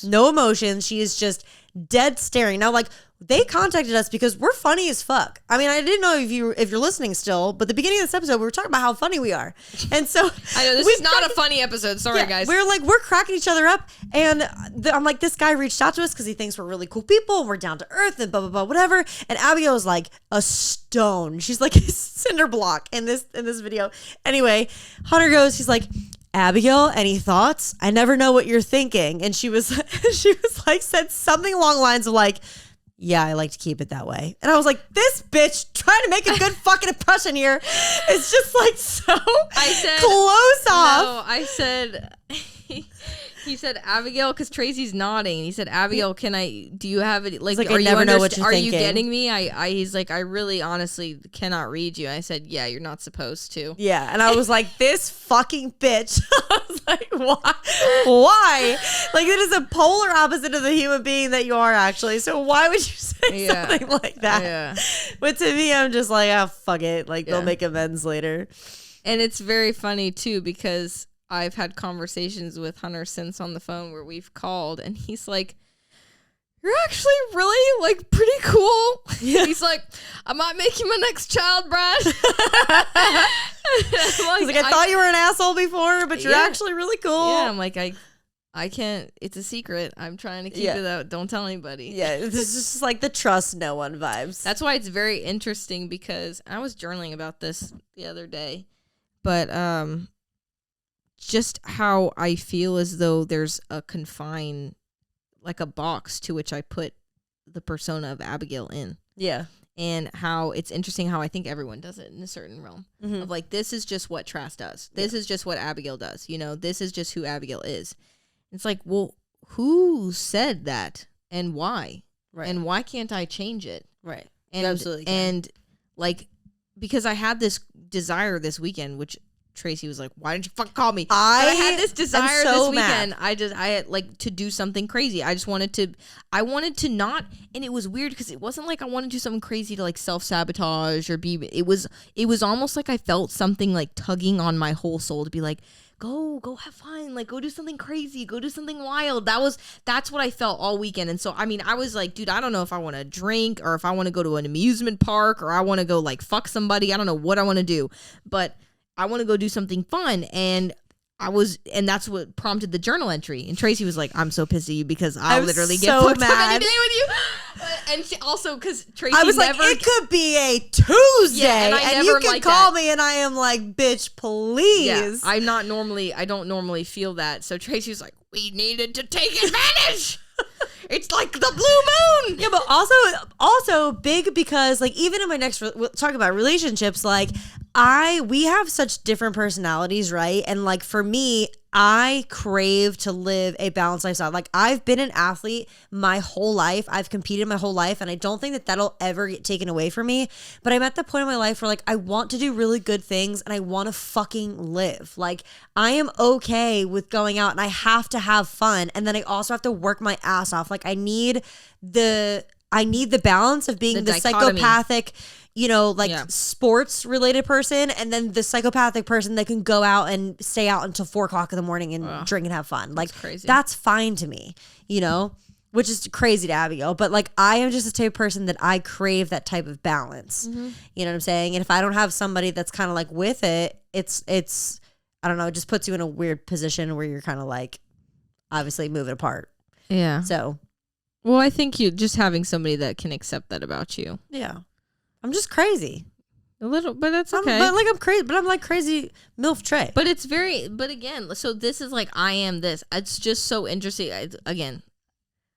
No emotions. She is just dead staring. Now, like, they contacted us because we're funny as fuck. I mean, I didn't know if you're listening still, but the beginning of this episode, we were talking about how funny we are. And so I know this is not a funny episode. Sorry, guys. We're cracking each other up. And I'm like, this guy reached out to us because he thinks we're really cool people and we're down to earth and blah, blah, blah, whatever. And Abigail is like a stone. She's like a cinder block in this video. Anyway, Hunter goes, he's like, Abigail, any thoughts? I never know what you're thinking. And she was like, said something along the lines of like, yeah, I like to keep it that way. And I was like, this bitch trying to make a good fucking impression here. It's just like so close off. No, I said, he said, Abigail, because Tracy's nodding. He said, Abigail, do you have it? Like, I never know what you're Are thinking. you getting me? He's like, I really honestly cannot read you. I said, yeah, you're not supposed to. Yeah. And I was like, this fucking bitch. I was like, why? Why? Like, it is a polar opposite of the human being that you are actually. So why would you say something like that? Yeah. But to me, I'm just like, oh, fuck it. Like, they'll make amends later. And it's very funny, too, because I've had conversations with Hunter since on the phone where we've called, and he's like, you're actually really, like, pretty cool. Yeah. He's like, I might make you my next child, Brad. He's like, I thought you were an asshole before, but you're actually really cool. Yeah, I'm like, I can't, it's a secret. I'm trying to keep it out. Don't tell anybody. Yeah, it's just like the trust no one vibes. That's why it's very interesting, because I was journaling about this the other day, but just how I feel as though there's a confine, like a box to which I put the persona of Abigail in. Yeah. And how it's interesting how I think everyone does it in a certain realm of like, this is just what Trask does. This is just what Abigail does. You know, this is just who Abigail is. It's like, well, who said that and why? Right. And why can't I change it? Right. And, you absolutely can. And like, because I had this desire this weekend, which Tracy was like, why didn't you fucking call me? I had this desire this weekend. Mad. I had like to do something crazy. I wanted to not, and it was weird because it wasn't like I wanted to do something crazy to like self-sabotage or it was almost like I felt something like tugging on my whole soul to be like, go have fun, like go do something crazy, go do something wild. That's what I felt all weekend. And so I mean, I was like, dude, I don't know if I want to drink or if I want to go to an amusement park or I want to go like fuck somebody. I don't know what I want to do, but I want to go do something fun. And that's what prompted the journal entry. And Tracy was like, I'm so pissed at you because I literally get fucked up any day with you. And she also, because Tracy I was like, it could be a Tuesday and you can call me and I am like, bitch, please. Yeah, I don't normally feel that. So Tracy was like, we needed to take advantage. It's like the blue moon. Yeah, but also big because like even in my next talking about relationships, like we have such different personalities, right? And like for me, I crave to live a balanced lifestyle. Like I've been an athlete my whole life. I've competed my whole life, and I don't think that that'll ever get taken away from me. But I'm at the point in my life where like I want to do really good things and I want to fucking live. Like I am okay with going out and I have to have fun, and then I also have to work my ass off. Like I need the balance of being the psychopathic, sports related person, and then the psychopathic person that can go out and stay out until 4 o'clock in the morning and drink and have fun. Like that's fine to me, which is crazy to Abigail. But like, I am just the type of person that I crave that type of balance. Mm-hmm. You know what I'm saying? And if I don't have somebody that's kind of like with it, it's, I don't know, it just puts you in a weird position where you're kind of like obviously moving apart. Yeah. So. Well, I think you just having somebody that can accept that about you. Yeah. I'm just crazy. A little, but that's okay. I'm crazy, but I'm like crazy MILF Trey. But it's but again, so this is like, I am this. It's just so interesting. Again,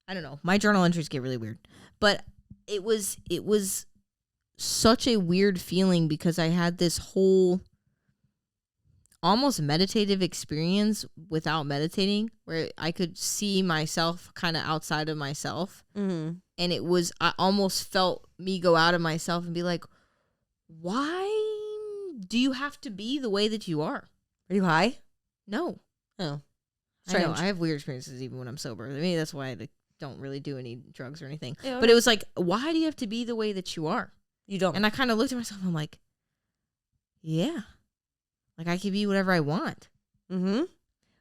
I don't know. My journal entries get really weird, but it was such a weird feeling because I had this whole almost meditative experience without meditating where I could see myself kind of outside of myself. Mm-hmm. And I almost felt me go out of myself and be like, why do you have to be the way that you are? Are you high? No. Oh. Strange. I know. I have weird experiences even when I'm sober. Maybe that's why I don't really do any drugs or anything. Yeah, but it was like, why do you have to be the way that you are? You don't. And I kind of looked at myself and I'm like, yeah. Like I can be whatever I want. Mm-hmm.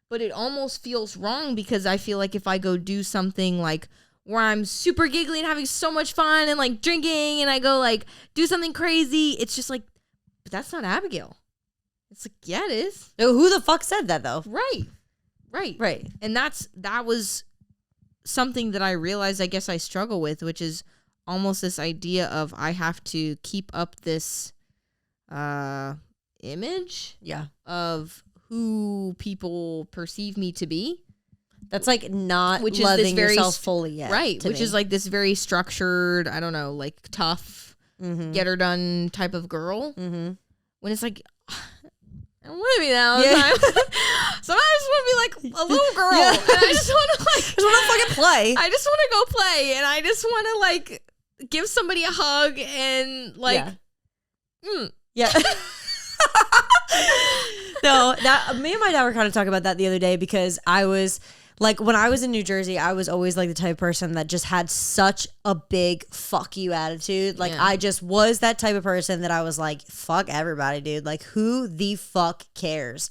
But it almost feels wrong because I feel like if I go do something like where I'm super giggly and having so much fun and like drinking and I go like do something crazy, it's just like, but that's not Abigail. It's like, yeah, it is. Who the fuck said that though? Right. And that was something that I realized I guess I struggle with, which is almost this idea of I have to keep up this image of who people perceive me to be. That's like not Which is loving this very yourself fully yet. Right. Which is like this very structured, I don't know, like tough, get her done type of girl. When it's like, I don't want to be that all the time. Sometimes I just want to be like a little girl. And I just want to like. I just want to fucking play. I just want to go play. And I just want to like give somebody a hug and like. Yeah. No, that me and my dad were kind of talking about that the other day because I was like, when I was in New Jersey, I was always like the type of person that just had such a big fuck you attitude. Like I just was that type of person that I was like, fuck everybody, dude. Like who the fuck cares?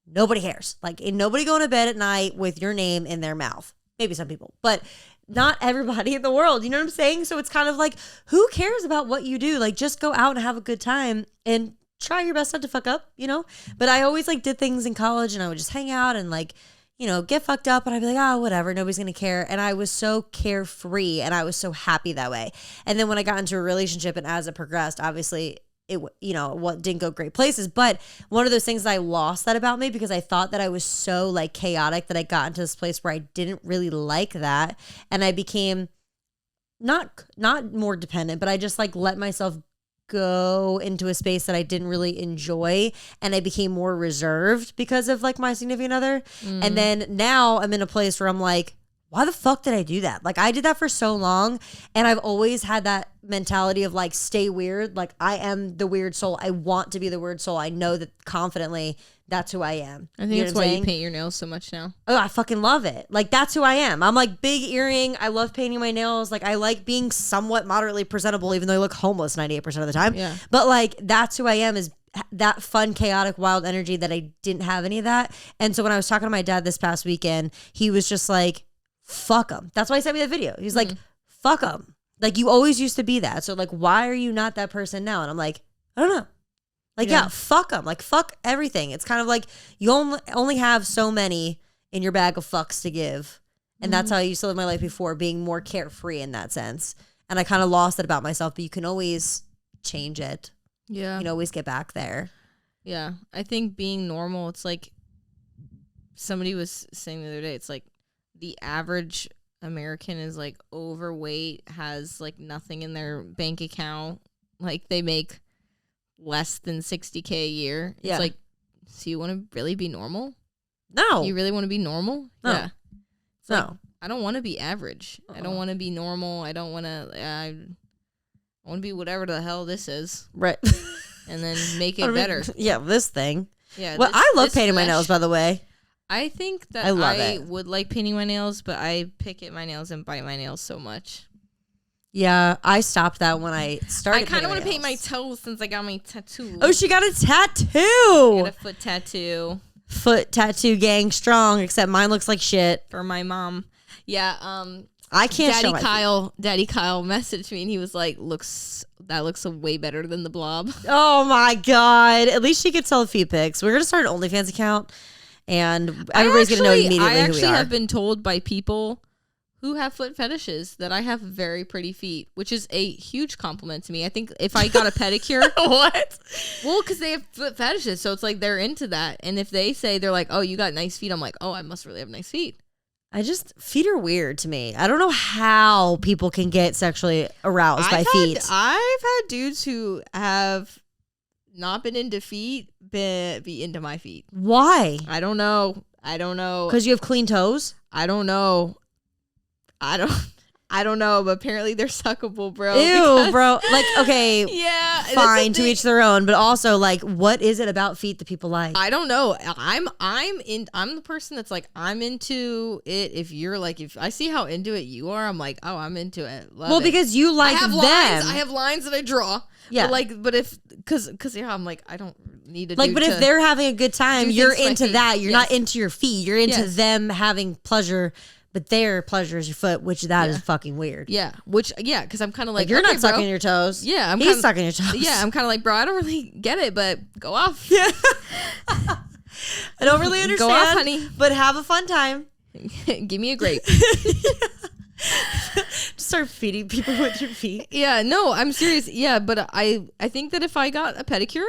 Nobody cares. Like ain't nobody going to bed at night with your name in their mouth. Maybe some people, but not everybody in the world. You know what I'm saying? So it's kind of like, who cares about what you do? Like just go out and have a good time and try your best not to fuck up, you know? But I always like did things in college and I would just hang out and like, you know, get fucked up and I'd be like, oh, whatever, nobody's gonna care. And I was so carefree and I was so happy that way. And then when I got into a relationship and as it progressed, obviously it, you know, what didn't go great places. But one of those things that I lost that about me because I thought that I was so like chaotic that I got into this place where I didn't really like that. And I became not more dependent, but I just like let myself go into a space that I didn't really enjoy and I became more reserved because of like my significant other. And then now I'm in a place where I'm like, why the fuck did I do that? Like I did that for so long and I've always had that mentality of like stay weird. Like I am the weird soul. I want to be the weird soul. I know that confidently that's who I am. I think that's why you paint your nails so much now. Oh, I fucking love it. Like that's who I am. I'm like big earring. I love painting my nails. Like I like being somewhat moderately presentable, even though I look homeless 98% of the time. Yeah. But like that's who I am is that fun, chaotic, wild energy that I didn't have any of that. And so when I was talking to my dad this past weekend, he was just like, fuck them. That's why he sent me that video. He's like, fuck them. Like you always used to be that. So like, why are you not that person now? And I'm like, I don't know. Like, yeah, fuck them. Like, fuck everything. It's kind of like you only have so many in your bag of fucks to give. And that's how I used to live my life before, being more carefree in that sense. And I kind of lost it about myself, but you can always change it. Yeah. You can always get back there. Yeah. I think being normal, it's like somebody was saying the other day, it's like the average American is like overweight, has like nothing in their bank account. Like they make less than $60K a year. It's like, so you want to really be normal? No. You really want to be normal? No. Yeah. It's no. Like, I don't want to be average. I don't want to be normal. I don't want to, I want to be whatever the hell this is. Right. And then make it better. Yeah, this thing. Yeah. Well, I love painting my nails, by the way. I think that I would like painting my nails, but I pick at my nails and bite my nails so much. Yeah, I stopped that when I started. I kind of want to paint my toes since I got my tattoo. Oh, she got a tattoo. I got a foot tattoo. Foot tattoo gang strong, except mine looks like shit. For my mom. Yeah, I can't show Daddy Kyle messaged me and he was like, that looks way better than the blob. Oh my God. At least she could sell feet pics. We're going to start an OnlyFans account and everybody's going to know immediately who we are. I actually have been told by people who have foot fetishes that I have very pretty feet, which is a huge compliment to me. I think if I got a pedicure. What? Well, because they have foot fetishes, so it's like they're into that. And if they say they're like, oh, you got nice feet, I'm like, oh, I must really have nice feet. Feet are weird to me. I don't know how people can get sexually aroused by feet. I've had dudes who have not been into feet, be into my feet. Why? I don't know. Because you have clean toes? I don't know. I don't know, but apparently they're suckable, bro. Ew, bro. Like, okay, yeah, fine, to each their own, but also, like, what is it about feet that people like? I don't know. I'm the person that's like, I'm into it. If I see how into it you are, I'm like, oh, I'm into it. Love it. Because you like them. I have lines that I draw. Yeah. Because I'm like, I don't need to but if they're having a good time, you're into that. You're not into your feet. You're into them having pleasure. But their pleasure is your foot, which is fucking weird. Yeah, because I'm kind of like you're not sucking your toes. Yeah, he's sucking your toes. Yeah, I'm kind of like, bro, I don't really get it, but go off. Yeah, I don't really understand. Go off, honey. But have a fun time. Give me a grape. Just start feeding people with your feet. Yeah, no, I'm serious. Yeah, but I think that if I got a pedicure,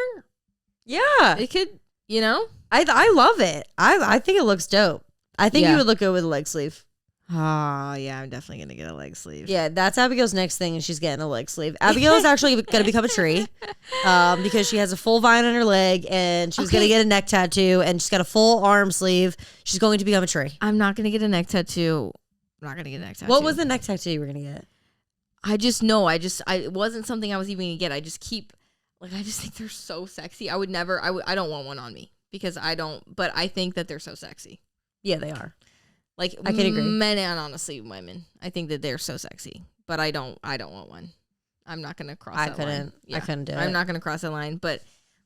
yeah, it could, you know. I love it. I think it looks dope. I think you would look good with a leg sleeve. Oh, yeah, I'm definitely going to get a leg sleeve. Yeah, that's Abigail's next thing, and she's getting a leg sleeve. Abigail is actually going to become a tree because she has a full vine on her leg, and she's going to get a neck tattoo, and she's got a full arm sleeve. She's going to become a tree. I'm not going to get a neck tattoo. What was the neck tattoo you were going to get? I just know. It wasn't something I was even going to get. I just think they're so sexy. I don't want one on me because I don't, but I think that they're so sexy. Yeah, they are. Like, I can agree. Men and honestly women, I think that they're so sexy, but I don't want one. I'm not gonna cross that line. I couldn't do it. I'm not gonna cross that line. But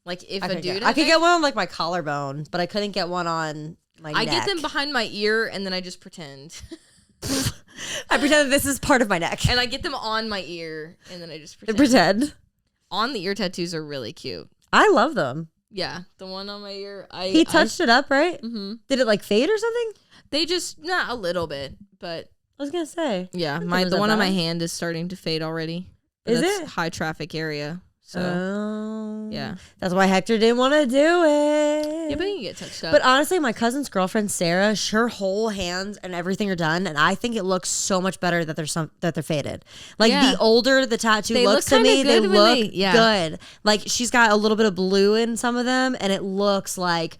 like, if a dude, I could get one on like my collarbone, but I couldn't get one on my neck. I get them behind my ear, and then I just pretend. I pretend that this is part of my neck, and I get them on my ear, and then I just pretend. On the ear tattoos are really cute. I love them. Yeah, the one on my ear. He touched it up, right? Mm-hmm. Did it like fade or something? They just not a little bit, but I was gonna say, yeah, the one on my hand is starting to fade already. Is it high traffic area? So yeah, that's why Hector didn't want to do it. Yeah, but you can get touched up. But honestly, my cousin's girlfriend Sarah, her whole hands and everything are done, and I think it looks so much better that they're faded. Like the older the tattoo looks to me, they look good. Like she's got a little bit of blue in some of them, and it looks like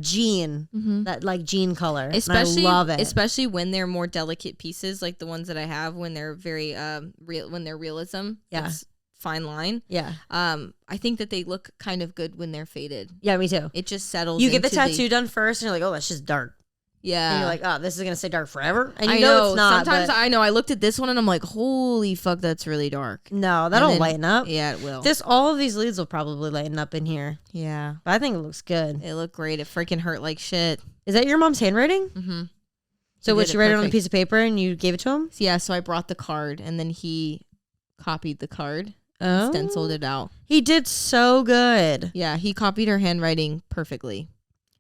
jean, that like jean color. Especially, I love it. Especially when they're more delicate pieces, like the ones that I have when they're very real, when they're realism. Yeah. It's fine line. Yeah. I think that they look kind of good when they're faded. Yeah, me too. It just settles. You get the tattoo done first, and you're like, oh, that's just dark. Yeah. And you're like, oh, this is gonna stay dark forever. And you know it's not. Sometimes I know. I looked at this one and I'm like, holy fuck, that's really dark. No, that'll lighten up. Yeah, it will. All of these leads will probably lighten up in here. Yeah. But I think it looks good. It looked great. It freaking hurt like shit. Is that your mom's handwriting? Mm-hmm. So what, you write it on a piece of paper and you gave it to him? Yeah, so I brought the card and then he copied the card. Stenciled it out. He did so good. Yeah, he copied her handwriting perfectly.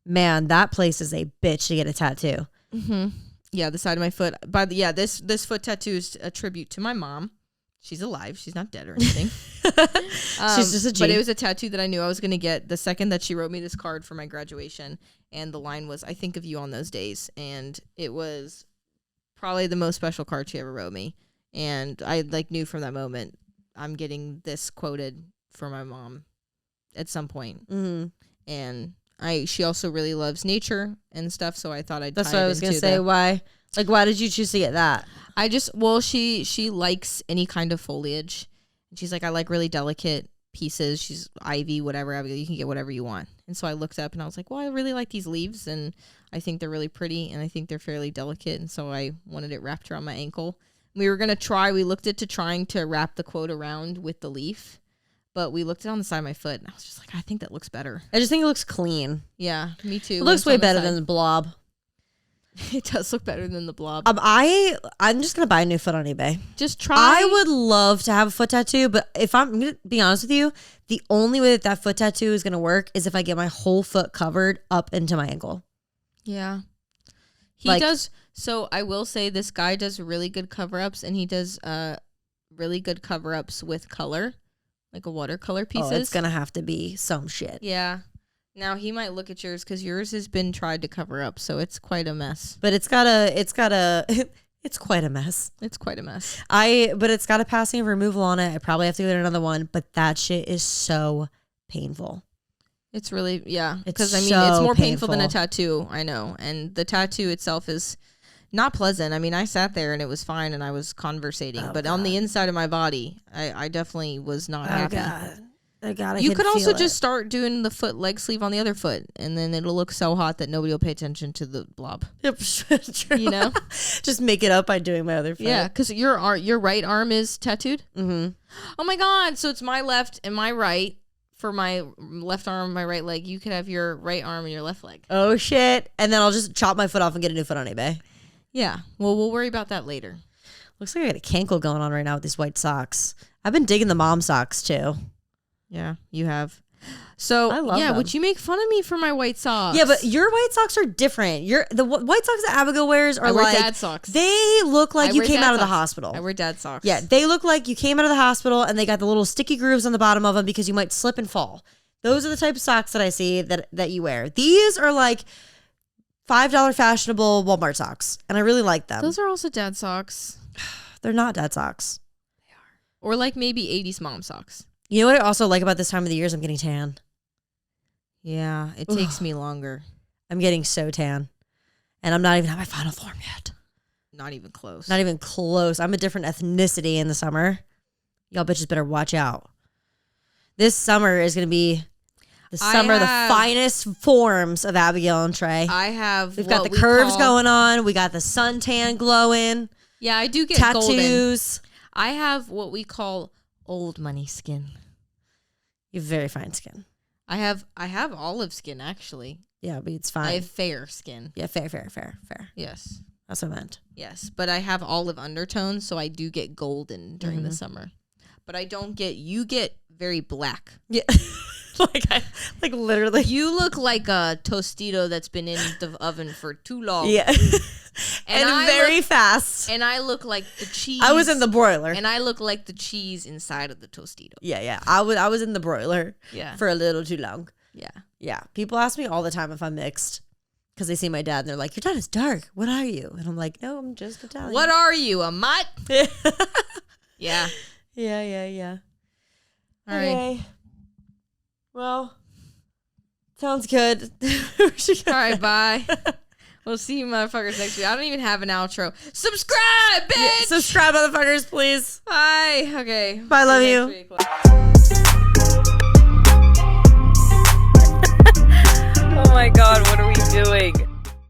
Man, that place is a bitch to get a tattoo. Mm-hmm. Yeah, the side of my foot. This foot tattoo is a tribute to my mom. She's alive. She's not dead or anything. She's just a G. But it was a tattoo that I knew I was going to get the second that she wrote me this card for my graduation. And the line was, I think of you on those days. And it was probably the most special card she ever wrote me. And I knew from that moment, I'm getting this quoted for my mom at some point. Mm-hmm. And she also really loves nature and stuff, so I thought I'd. That's what I was gonna say. Why did you choose to get that? She likes any kind of foliage, and she's like, I like really delicate pieces. She's ivy, whatever. You can get whatever you want. And so I looked up and I was like, well, I really like these leaves, and I think they're really pretty, and I think they're fairly delicate, and so I wanted it wrapped around my ankle. We looked into trying to wrap the quote around with the leaf. But we looked it on the side of my foot, and I was just like, I think that looks better. I just think it looks clean. Yeah, me too. It looks way better than the blob. It does look better than the blob. I'm just going to buy a new foot on eBay. Just try. I would love to have a foot tattoo, but if I'm going to be honest with you, the only way that foot tattoo is going to work is if I get my whole foot covered up into my ankle. Yeah. He does. So I will say this guy does really good cover-ups, and he does really good cover-ups with color. Like a watercolor pieces. Oh, it's going to have to be some shit. Yeah. Now he might look at yours because yours has been tried to cover up, so it's quite a mess. But it's quite a mess. It's quite a mess. But it's got a passing of removal on it. I probably have to get another one, but that shit is so painful. It's really, yeah. Because it's more painful than a tattoo, I know. And the tattoo itself is not pleasant. I mean, I sat there and it was fine and I was conversating. But on the inside of my body, I definitely was not happy. You could also just start doing the foot leg sleeve on the other foot, and then it'll look so hot that nobody will pay attention to the blob. Yep, true. You know? Just make it up by doing my other foot. Yeah, because your right arm is tattooed? Mm-hmm. Oh my God. So it's my left and my right. For my left arm, my right leg, you could have your right arm and your left leg. Oh, shit. And then I'll just chop my foot off and get a new foot on eBay. Yeah. Well, we'll worry about that later. Looks like I got a cankle going on right now with these white socks. I've been digging the mom socks, too. Yeah, you have. So, I love them. Would you make fun of me for my white socks? Yeah, but your white socks are different. The white socks that Abigail wears are like dad socks. They look like you came out of the hospital. I wear dad socks. Yeah, they look like you came out of the hospital and they got the little sticky grooves on the bottom of them because you might slip and fall. Those are the type of socks that I see that you wear. These are like $5 fashionable Walmart socks, and I really like them. Those are also dad socks. They're not dad socks. They are. Or like maybe 80s mom socks. You know what I also like about this time of the year is I'm getting tan. Yeah, it takes me longer. I'm getting so tan. And I'm not even at my final form yet. Not even close. Not even close. I'm a different ethnicity in the summer. Y'all bitches better watch out. This summer is going to be the summer of the finest forms of Abigail and Trey. We've got the curves going on. We got the suntan glowing. Yeah, I do get tattoos. Golden. I have what we call old money skin. You have very fine skin. I have olive skin, actually. Yeah, but it's fine. I have fair skin. Yeah, fair. Yes. That's what I meant. Yes, but I have olive undertones, so I do get golden during the summer. But I don't get, you get very black. Yeah. like literally. You look like a Tostito that's been in the oven for too long. Yeah. and very fast. And I look like the cheese. I was in the broiler. And I look like the cheese inside of the Tostito. Yeah. I was in the broiler for a little too long. Yeah. Yeah. People ask me all the time if I'm mixed because they see my dad and they're like, your dad is dark. What are you? And I'm like, no, I'm just Italian. What are you, a mutt? Yeah. Yeah. All right. Well, sounds good. All right, bye. We'll see you motherfuckers next week. I don't even have an outro. Subscribe, bitch! Yeah, subscribe, motherfuckers, please. Bye. Okay. Bye, love you.